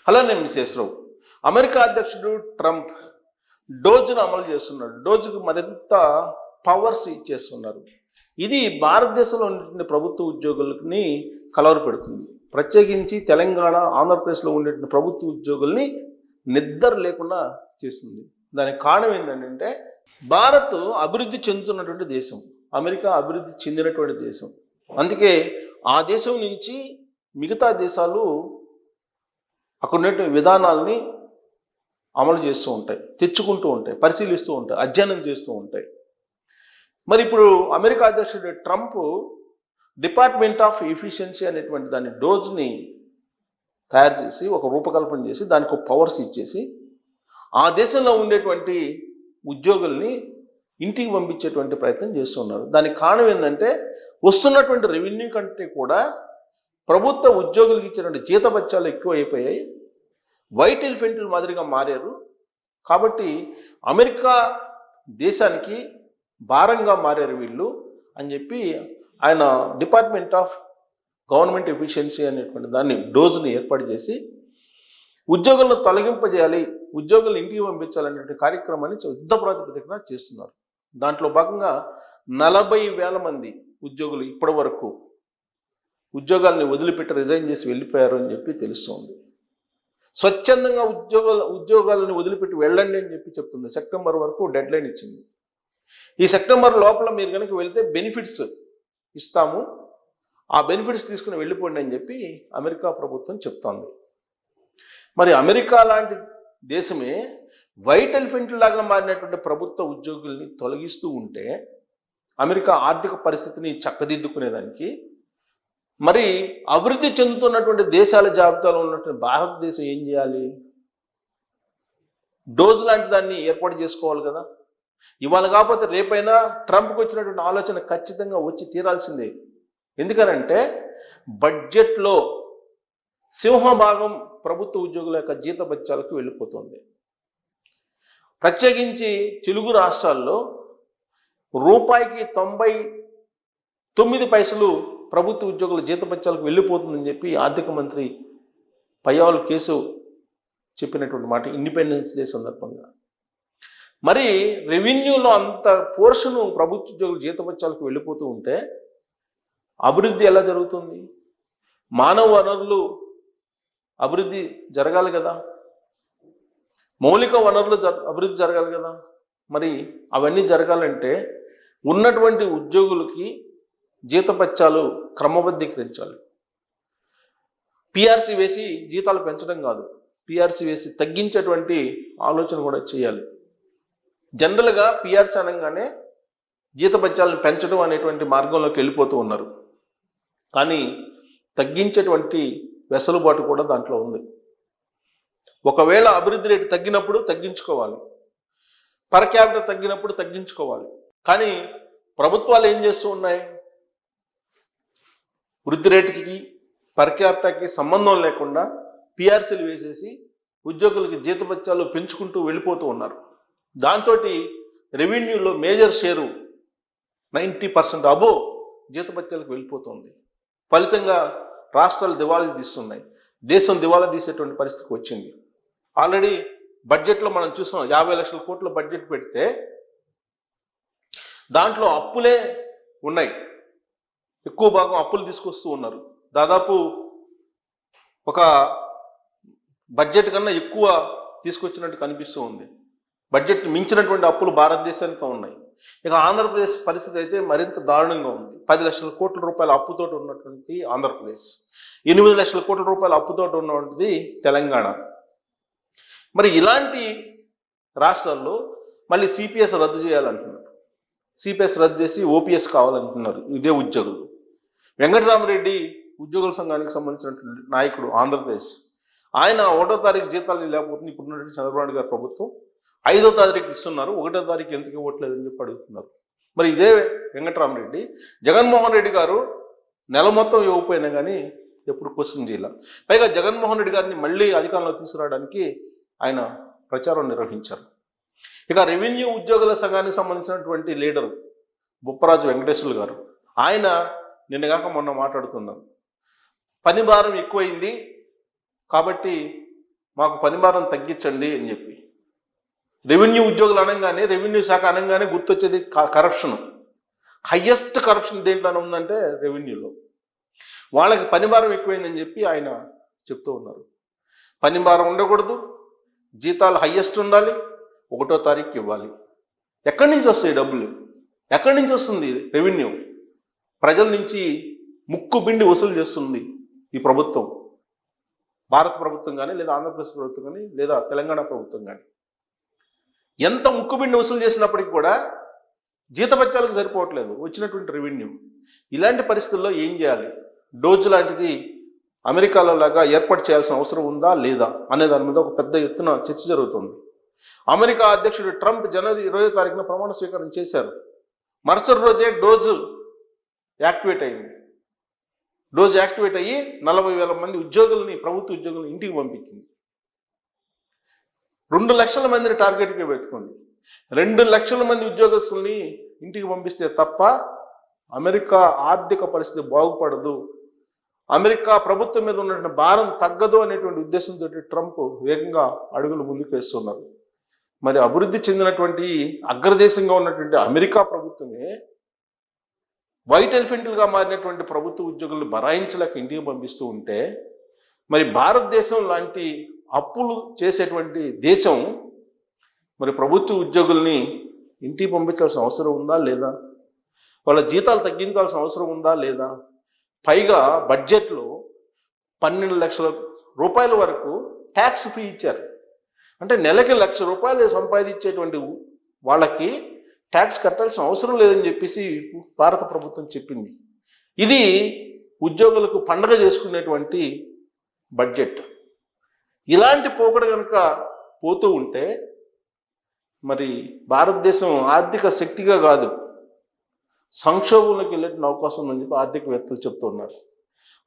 అలానే మిసేశ్రావు అమెరికా అధ్యక్షుడు ట్రంప్ డోజ్ను అమలు చేస్తున్నాడు. డోజ్కు మరింత పవర్స్ ఇచ్చేస్తున్నారు. ఇది భారతదేశంలో ఉండే ప్రభుత్వ ఉద్యోగులని కలవరపెడుతుంది. ప్రత్యేకించి తెలంగాణ, ఆంధ్రప్రదేశ్లో ఉండే ప్రభుత్వ ఉద్యోగుల్ని నిద్ర లేకుండా చేస్తుంది. దానికి కారణం ఏంటంటే భారత్ అభివృద్ధి చెందుతున్నటువంటి దేశం, అమెరికా అభివృద్ధి చెందినటువంటి దేశం. అందుకే ఆ దేశం నుంచి మిగతా దేశాలు అక్కడ ఉన్నటువంటి విధానాలని అమలు చేస్తూ ఉంటాయి, తెచ్చుకుంటూ ఉంటాయి, పరిశీలిస్తూ ఉంటాయి, అధ్యయనం చేస్తూ ఉంటాయి. మరి ఇప్పుడు అమెరికా అధ్యక్షుడు ట్రంప్ డిపార్ట్మెంట్ ఆఫ్ ఎఫిషియన్సీ అనేటువంటి దాని డోజ్ని తయారు చేసి ఒక రూపకల్పన చేసి దానికి ఒక పవర్స్ ఇచ్చేసి ఆ దేశంలో ఉండేటువంటి ఉద్యోగుల్ని ఇంటికి పంపించేటువంటి ప్రయత్నం చేస్తున్నారు. దానికి కారణం ఏంటంటే వస్తున్నటువంటి రెవెన్యూ కంటే కూడా ప్రభుత్వ ఉద్యోగులకు ఇచ్చినటువంటి జీతభత్యాలు ఎక్కువ అయిపోయాయి, వైట్ ఎలిఫెంట్లు మాదిరిగా మారారు. కాబట్టి అమెరికా దేశానికి భారంగా మారారు వీళ్ళు అని చెప్పి ఆయన డిపార్ట్మెంట్ ఆఫ్ గవర్నమెంట్ ఎఫిషియన్సీ అనేటువంటి దాన్ని డోజ్ని ఏర్పాటు చేసి ఉద్యోగులను తొలగింపజేయాలి, ఉద్యోగులను ఇంటికి పంపించాలనేటువంటి కార్యక్రమాన్ని యుద్ధ ప్రాతిపదికన చేస్తున్నారు. దాంట్లో భాగంగా 40,000 మంది ఉద్యోగులు ఇప్పటి వరకు ఉద్యోగాల్ని వదిలిపెట్టి రిజైన్ చేసి వెళ్ళిపోయారు అని చెప్పి తెలుస్తోంది. స్వచ్ఛందంగా ఉద్యోగాలను వదిలిపెట్టి వెళ్ళండి అని చెప్పి చెప్తుంది. సెప్టెంబర్ వరకు డెడ్ లైన్ ఇచ్చింది. ఈ సెప్టెంబర్ లోపల మీరు కనుక వెళ్తే బెనిఫిట్స్ ఇస్తాము, ఆ బెనిఫిట్స్ తీసుకుని వెళ్ళిపోండి అని చెప్పి అమెరికా ప్రభుత్వం చెప్తోంది. మరి అమెరికా లాంటి దేశమే వైట్ ఎలిఫెంట్ లాగా మారినటువంటి ప్రభుత్వ ఉద్యోగుల్ని తొలగిస్తూ ఉంటే అమెరికా ఆర్థిక పరిస్థితిని చక్కదిద్దుకునేదానికి మరి అభివృద్ధి చెందుతున్నటువంటి దేశాల జాబితాలో ఉన్నటువంటి భారతదేశం ఏం చేయాలి? డోజ్ లాంటి దాన్ని ఏర్పాటు చేసుకోవాలి కదా. ఇవాళ కాకపోతే రేపైనా ట్రంప్కి వచ్చినటువంటి ఆలోచన ఖచ్చితంగా వచ్చి తీరాల్సిందే. ఎందుకనంటే బడ్జెట్లో సింహభాగం ప్రభుత్వ ఉద్యోగుల యొక్క జీతభత్యాలకు వెళ్ళిపోతుంది. ప్రత్యేకించి తెలుగు రాష్ట్రాల్లో రూపాయికి 99 పైసలు ప్రభుత్వ ఉద్యోగుల జీతభత్యాలకు వెళ్ళిపోతుందని చెప్పి ఆర్థిక మంత్రి పయ్యావుల కేశవ్ చెప్పినటువంటి మాట ఇండిపెండెన్స్ డే సందర్భంగా. మరి రెవెన్యూలో అంత పోర్షను ప్రభుత్వ ఉద్యోగుల జీతభత్యాలకు వెళ్ళిపోతూ ఉంటే అభివృద్ధి ఎలా జరుగుతుంది? మానవ వనరులు అభివృద్ధి జరగాలి కదా, మౌలిక వనరులు అభివృద్ధి జరగాలి కదా. మరి అవన్నీ జరగాలంటే ఉన్నటువంటి ఉద్యోగులకి జీతభత్యాలు క్రమబద్ధీకరించాలి. పిఆర్సీ వేసి జీతాలు పెంచడం కాదు, పిఆర్సీ వేసి తగ్గించేటువంటి ఆలోచన కూడా చేయాలి. జనరల్గా పిఆర్సీ అనగానే జీతభత్యాలను పెంచడం అనేటువంటి మార్గంలోకి వెళ్ళిపోతూ ఉన్నారు. కానీ తగ్గించేటువంటి వెసులుబాటు కూడా దాంట్లో ఉంది. ఒకవేళ అభివృద్ధి రేటు తగ్గినప్పుడు తగ్గించుకోవాలి, పర్ క్యాపిటల్ తగ్గినప్పుడు తగ్గించుకోవాలి. కానీ ప్రభుత్వాలు ఏం చేస్తూ ఉన్నాయి? వృద్ధి రేటుకి పర్ క్యాపిటల్కి సంబంధం లేకుండా పిఆర్సీలు వేసేసి ఉద్యోగులకి జీతభత్యాలు పెంచుకుంటూ వెళ్ళిపోతూ ఉన్నారు. దాంతో రెవెన్యూలో మేజర్ షేరు 90% అబోవ్ జీతభత్యాలకు వెళ్ళిపోతుంది. ఫలితంగా రాష్ట్రాలు దివాళా తీస్తున్నాయి, దేశం దివాళా తీసేటువంటి పరిస్థితికి వచ్చింది. ఆల్రెడీ బడ్జెట్లో మనం చూసాం, 50 లక్షల కోట్ల బడ్జెట్ పెడితే దాంట్లో అప్పులే ఉన్నాయి, ఎక్కువ భాగం అప్పులు తీసుకొస్తూ ఉన్నారు. దాదాపు ఒక బడ్జెట్ కన్నా ఎక్కువ తీసుకొచ్చినట్టు కనిపిస్తూ ఉంది. బడ్జెట్ మించినటువంటి అప్పులు భారతదేశానికి ఉన్నాయి. ఇక ఆంధ్రప్రదేశ్ పరిస్థితి అయితే మరింత దారుణంగా ఉంది. 10 లక్షల కోట్ల రూపాయల అప్పుతోటి ఉన్నటువంటి ఆంధ్రప్రదేశ్, 8 లక్షల కోట్ల రూపాయల అప్పుతోటి ఉన్నటువంటిది తెలంగాణ. మరి ఇలాంటి రాష్ట్రాల్లో మళ్ళీ సిపిఎస్ రద్దు చేయాలంటున్నారు. సిపిఎస్ రద్దు చేసి ఓపీఎస్ కావాలంటున్నారు ఇదే ఉద్యోగులు. వెంకటరామరెడ్డి ఉద్యోగుల సంఘానికి సంబంధించినటువంటి నాయకుడు ఆంధ్రప్రదేశ్, ఆయన 1వ తారీఖు జీతాలు లేకపోతుంది ఇప్పుడున్నటువంటి చంద్రబాబు నాయుడు గారి ప్రభుత్వం. 5వ తారీఖు ఇస్తున్నారు, 1వ తారీఖు ఎందుకు ఇవ్వట్లేదని చెప్పి అడుగుతున్నారు. మరి ఇదే వెంకటరామరెడ్డి జగన్మోహన్ రెడ్డి గారు నెల మొత్తం ఇవ్వకపోయినా కానీ ఎప్పుడు క్వశ్చన్ చేయాల. పైగా జగన్మోహన్ రెడ్డి గారిని మళ్ళీ అధికారంలో తీసుకురావడానికి ఆయన ప్రచారం నిర్వహించారు. ఇక రెవెన్యూ ఉద్యోగుల సంఘానికి సంబంధించినటువంటి లీడరు బొప్పరాజు వెంకటేశ్వర్లు గారు, ఆయన నిన్నగాక మొన్న మాట్లాడుతున్నారు, పని భారం ఎక్కువైంది కాబట్టి మాకు పనిభారం తగ్గించండి అని చెప్పి. రెవెన్యూ ఉద్యోగులు అనగానే, రెవెన్యూ శాఖ అనగానే గుర్తొచ్చేది కరప్షన్. హయ్యెస్ట్ కరప్షన్ దేంట్లోనే ఉందంటే రెవెన్యూలో. వాళ్ళకి పనిభారం ఎక్కువైందని చెప్పి ఆయన చెప్తూ ఉన్నారు. పనిభారం ఉండకూడదు, జీతాలు హయ్యెస్ట్ ఉండాలి, 1వ తారీఖు ఇవ్వాలి. ఎక్కడి నుంచి వస్తాయి డబ్బులు? ఎక్కడి నుంచి వస్తుంది రెవెన్యూ? ప్రజల నుంచి ముక్కు పిండి వసూలు చేస్తుంది ఈ ప్రభుత్వం, భారత ప్రభుత్వం కానీ, లేదా ఆంధ్రప్రదేశ్ ప్రభుత్వం కానీ, లేదా తెలంగాణ ప్రభుత్వం కానీ. ఎంత ముక్కుబిండి వసూలు చేసినప్పటికీ కూడా జీతభత్యాలకు సరిపోవట్లేదు వచ్చినటువంటి రెవెన్యూ. ఇలాంటి పరిస్థితుల్లో ఏం చేయాలి? డోజ్ లాంటిది అమెరికాలో లాగా ఏర్పాటు చేయాల్సిన అవసరం ఉందా లేదా అనే దాని మీద ఒక పెద్ద ఎత్తున చర్చ జరుగుతుంది. అమెరికా అధ్యక్షుడు ట్రంప్ జనవరి 20వ తారీఖున ప్రమాణ స్వీకారం చేశారు. మరుసటి రోజే డోజ్ యాక్టివేట్ అయింది. డోజ్ యాక్టివేట్ అయ్యి 40,000 మంది ఉద్యోగులని, ప్రభుత్వ ఉద్యోగులను ఇంటికి పంపించింది. 2 లక్షల మందిని టార్గెట్గా పెట్టుకుంది. 2 లక్షల మంది ఉద్యోగస్తుల్ని ఇంటికి పంపిస్తే తప్ప అమెరికా ఆర్థిక పరిస్థితి బాగుపడదు, అమెరికా ప్రభుత్వం మీద ఉన్నటువంటి భారం తగ్గదు అనేటువంటి ఉద్దేశంతో ట్రంప్ వేగంగా అడుగులు ముందుకు వేస్తున్నారు. మరి అభివృద్ధి చెందినటువంటి అగ్రదేశంగా ఉన్నటువంటి అమెరికా ప్రభుత్వమే వైట్ ఎలిఫెంట్లుగా మారినటువంటి ప్రభుత్వ ఉద్యోగులను బరాయించలేక ఇంటికి పంపిస్తూ ఉంటే, మరి భారతదేశం లాంటి అప్పులు చేసేటువంటి దేశం మరి ప్రభుత్వ ఉద్యోగుల్ని ఇంటికి పంపించాల్సిన అవసరం ఉందా లేదా? వాళ్ళ జీతాలు తగ్గించాల్సిన అవసరం ఉందా లేదా? పైగా బడ్జెట్లో 12 లక్షల రూపాయల వరకు ట్యాక్స్ ఫ్రీ ఇచ్చారు. అంటే నెలకి ₹1,00,000 సంపాదించేటువంటి వాళ్ళకి ట్యాక్స్ కట్టాల్సిన అవసరం లేదని చెప్పేసి భారత ప్రభుత్వం చెప్పింది. ఇది ఉద్యోగులకు పండగ చేసుకునేటువంటి బడ్జెట్. ఇలాంటి పోకడ కనుక పోతూ ఉంటే మరి భారతదేశం ఆర్థిక శక్తిగా కాదు, సంక్షోభంలోకి వెళ్ళే అవకాశం ఉందని చెప్పి ఆర్థికవేత్తలు చెప్తున్నారు.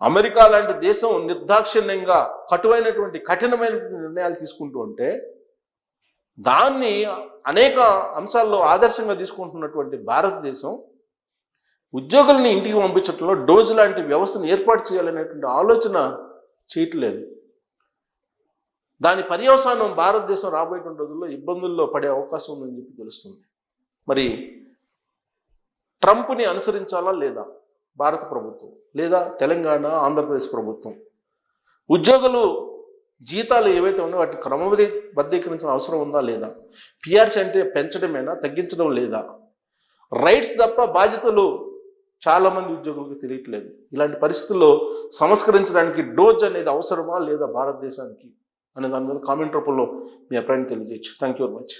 అమెరికా లాంటి దేశం నిర్దాక్షిణ్యంగా కఠినమైన నిర్ణయాలు తీసుకుంటూ ఉంటే, దాన్ని అనేక అంశాల్లో ఆదర్శంగా తీసుకుంటున్నటువంటి భారతదేశం ఉద్యోగుల్ని ఇంటికి పంపించడంలో డోజ్ లాంటి వ్యవస్థను ఏర్పాటు చేయాలనేటువంటి ఆలోచన చేయట్లేదు. దాని పర్యవసానం భారతదేశం రాబోయేటువంటి రోజుల్లో ఇబ్బందుల్లో పడే అవకాశం ఉందని చెప్పి తెలుస్తుంది. మరి ట్రంప్ని అనుసరించాలా లేదా భారత ప్రభుత్వం, లేదా తెలంగాణ ఆంధ్రప్రదేశ్ ప్రభుత్వం? ఉద్యోగులు జీతాలు ఏవైతే ఉన్నాయో వాటిని క్రమబద్ధీకరించిన అవసరం ఉందా లేదా? పిఆర్సీ అంటే పెంచడమేనా, తగ్గించడం లేదా? రైట్స్ తప్ప బాధ్యతలు చాలామంది ఉద్యోగులకు తెలియట్లేదు. ఇలాంటి పరిస్థితుల్లో సంస్కరించడానికి డోజ్ అనేది అవసరమా లేదా భారతదేశానికి అనే దాని మీద కామెంట్ రూపంలో మీ అభిప్రాయం తెలియజేయచ్చు. Thank you very much.